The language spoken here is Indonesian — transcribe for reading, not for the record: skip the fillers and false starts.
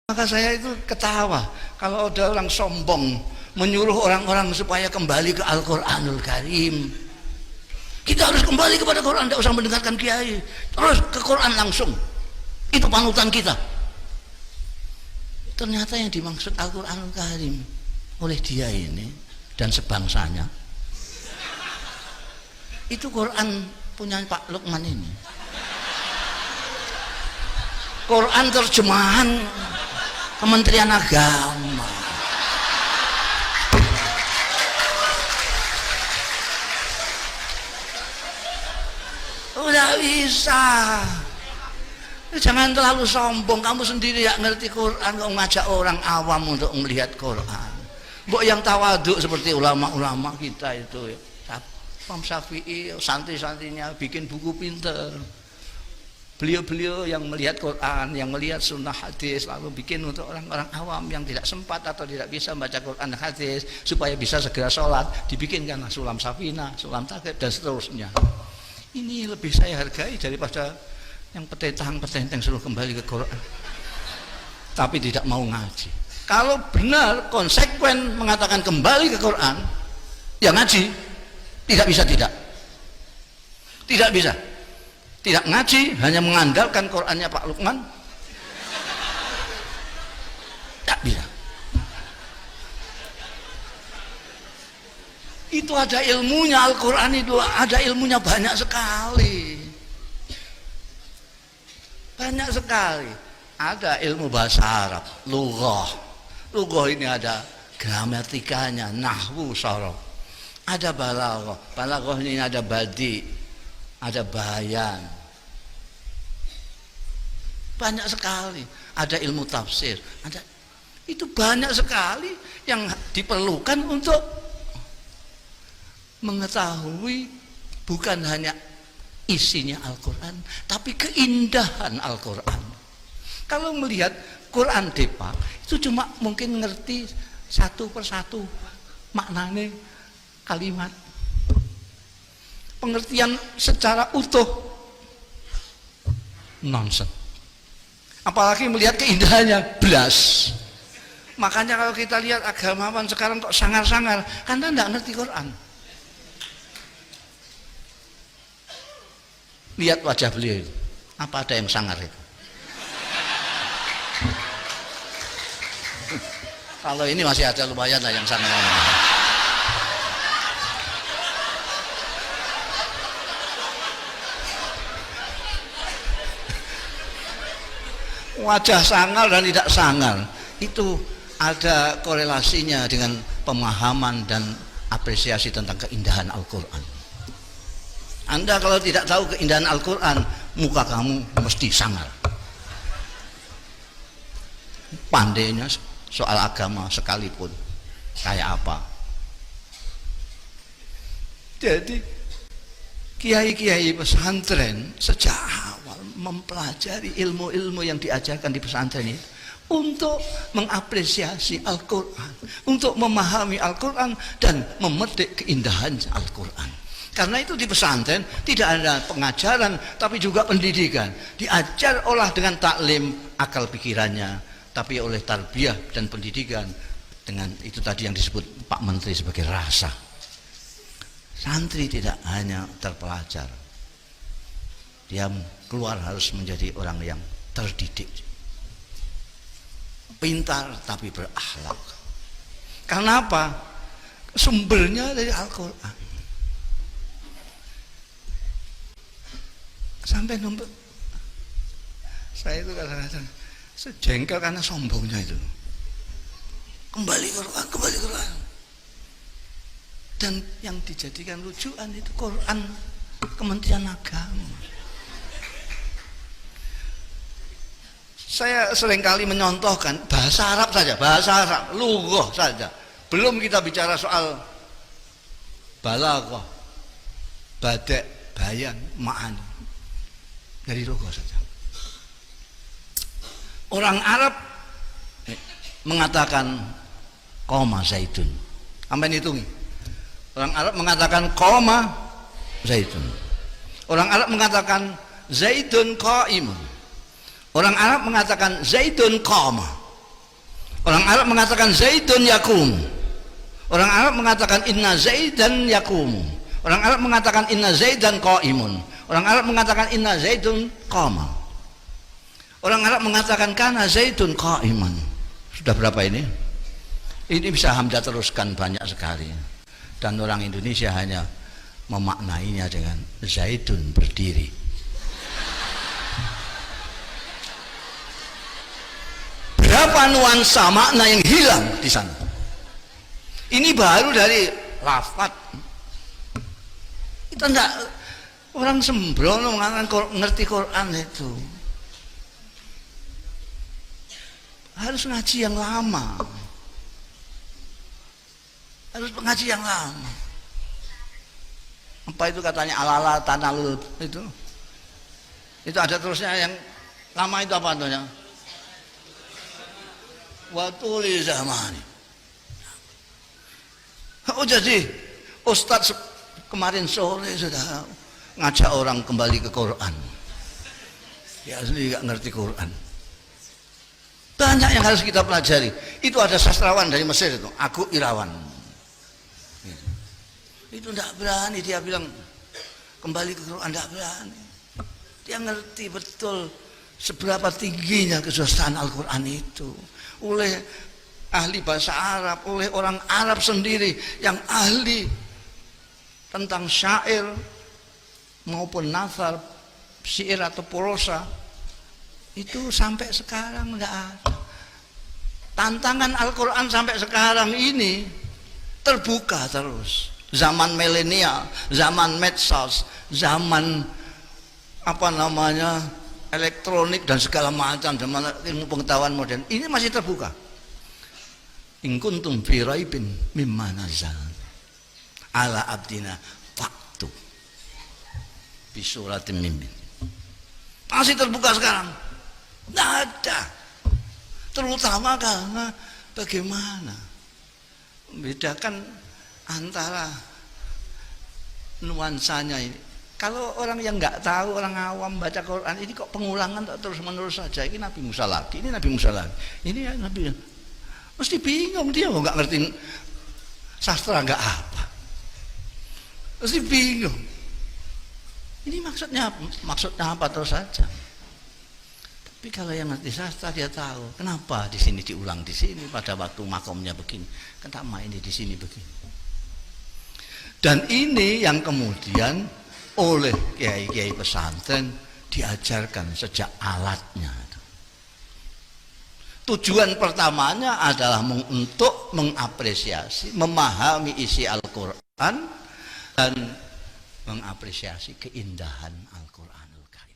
Maka saya itu ketawa kalau ada orang sombong menyuruh orang-orang supaya kembali ke Al-Quranul Karim. Kita harus kembali kepada Quran, tidak usah mendengarkan kiai, terus ke Quran langsung. Itu panutan kita. Ternyata yang dimaksud Al-Quranul Karim oleh dia ini dan sebangsanya itu Quran punya Pak Lukman ini. Quran terjemahan Kementerian Agama. Udah bisa. Jangan terlalu sombong. Kamu sendiri ya ngerti Quran, kau ngajak orang awam untuk melihat Quran. Mbok yang tawaduk seperti ulama-ulama kita itu ya. Imam Syafi'i, santri-santrinya bikin buku pinter. Beliau-beliau yang melihat Quran, yang melihat sunnah hadis, lalu bikin untuk orang-orang awam yang tidak sempat atau tidak bisa membaca Quran dan hadis supaya bisa segera sholat, dibikinkanlah sulam safina, sulam taqib dan seterusnya. Ini lebih saya hargai daripada yang petentang-petentang suruh kembali ke Quran tapi tidak mau ngaji. Kalau benar konsekuen mengatakan kembali ke Quran, ya ngaji. Tidak bisa tidak bisa. Tidak ngaji, hanya mengandalkan Qurannya Pak Lukman, tak bisa. Itu ada ilmunya, Al-Quran itu ada ilmunya banyak sekali. Banyak sekali. Ada ilmu bahasa Arab, lughah. Lughah ini ada gramatikanya, nahwu, sorof. Ada balaghah. Balaghah ini ada badi, ada bayan. Banyak sekali. Ada ilmu tafsir, ada, itu banyak sekali yang diperlukan untuk mengetahui bukan hanya isinya Al-Quran tapi keindahan Al-Quran. Kalau melihat Quran depak itu cuma mungkin ngerti satu persatu maknanya kalimat, pengertian secara utuh nonsen, apalagi melihat keindahannya belas. Makanya kalau kita lihat agamawan sekarang kok sangar-sangar karena tidak ngerti Quran. Lihat wajah beliau itu, apa ada yang sangar itu? Kalau ini masih ada lumayan lah yang sangar. Wajah sangar dan tidak sangar itu ada korelasinya dengan pemahaman dan apresiasi tentang keindahan Al-Quran. Anda kalau tidak tahu keindahan Al-Quran, muka kamu mesti sangar. Pandainya soal agama sekalipun kayak apa. Jadi kiai-kiai pesantren sejak awal mempelajari ilmu-ilmu yang diajarkan di pesantren itu untuk mengapresiasi Al-Quran, untuk memahami Al-Quran dan memetik keindahan Al-Quran. Karena itu di pesantren tidak ada pengajaran tapi juga pendidikan. Diajar olah dengan taklim akal pikirannya, tapi oleh tarbiyah dan pendidikan dengan itu tadi yang disebut Pak Menteri sebagai rasa. Santri tidak hanya terpelajar, dia keluar harus menjadi orang yang terdidik, pintar tapi berakhlak. Karena apa? Sumbernya dari Al-Quran. Sampai nombor saya itu kadang-kadang sejengkel karena sombongnya itu. Kembali Quran, kembali Quran. Dan yang dijadikan rujukan itu Quran Kementerian Agama. Saya seringkali menyontohkan bahasa Arab saja, bahasa Arab, lughah saja. Belum kita bicara soal balaghah, bada', bayan, ma'ani. Dari lughah saja. Orang Arab mengatakan qoma zaidun. Sampai hitung. Orang Arab mengatakan qoma zaidun. Orang Arab mengatakan zaidun qaimun. Orang Arab mengatakan zaidun qama. Orang Arab mengatakan Zaidun yakum. Orang Arab mengatakan inna Zaidan yakum. Orang Arab mengatakan inna Zaidan qaimun. Orang Arab mengatakan inna Zaidun qama. Orang Arab mengatakan kana Zaidun qaiman. Sudah berapa ini? Ini bisa Hamzah teruskan banyak sekali. Dan orang Indonesia hanya memaknainya dengan Zaidun berdiri. Berapa nuansa makna yang hilang di sana. Ini baru dari lafaz. Kita enggak, orang sembrono mengatakan ngerti Quran itu harus ngaji yang lama, harus ngaji yang lama. Apa itu katanya alala tanalul itu ada terusnya yang lama itu apa artinya? Watuli zamani. Oh jadi Ustadz kemarin sore sudah ngajak orang kembali ke Quran. Ya asli gak ngerti Quran. Banyak yang harus kita pelajari. Itu ada sastrawan dari Mesir itu, Agu Irawan. Itu tidak berani dia bilang kembali ke Quran, tidak berani. Dia ngerti betul seberapa tingginya kesusahan Al-Quran itu oleh ahli bahasa Arab, oleh orang Arab sendiri yang ahli tentang syair maupun nafar, syair atau prosa. Itu sampai sekarang tidak ada. Tantangan Al-Quran sampai sekarang ini terbuka terus. Zaman milenial, zaman medsos, zaman apa namanya elektronik dan segala macam, zaman ilmu pengetahuan modern, ini masih terbuka. In kuntum fi raibin mimma nazal ala abdina faktu bi suratin mimin. Masih terbuka sekarang. Tidak ada. Terutama karena bagaimana membedakan antara nuansanya ini. Kalau orang yang nggak tahu, orang awam baca Quran ini kok pengulangan terus menerus saja. Ini Nabi Musa lagi, ini Nabi Musa lagi, ini ya Nabi. Mesti bingung dia, nggak ngerti sastra nggak apa. Mesti bingung. Ini maksudnya apa terus saja. Tapi kalau yang ngerti sastra dia tahu kenapa di sini diulang di sini pada waktu makomnya begini, kenapa ini di sini begini. Dan ini yang kemudian oleh kiai-kiai pesantren diajarkan sejak alatnya. Tujuan pertamanya adalah untuk mengapresiasi, memahami isi Al-Quran dan mengapresiasi keindahan Al-Quranul Karim.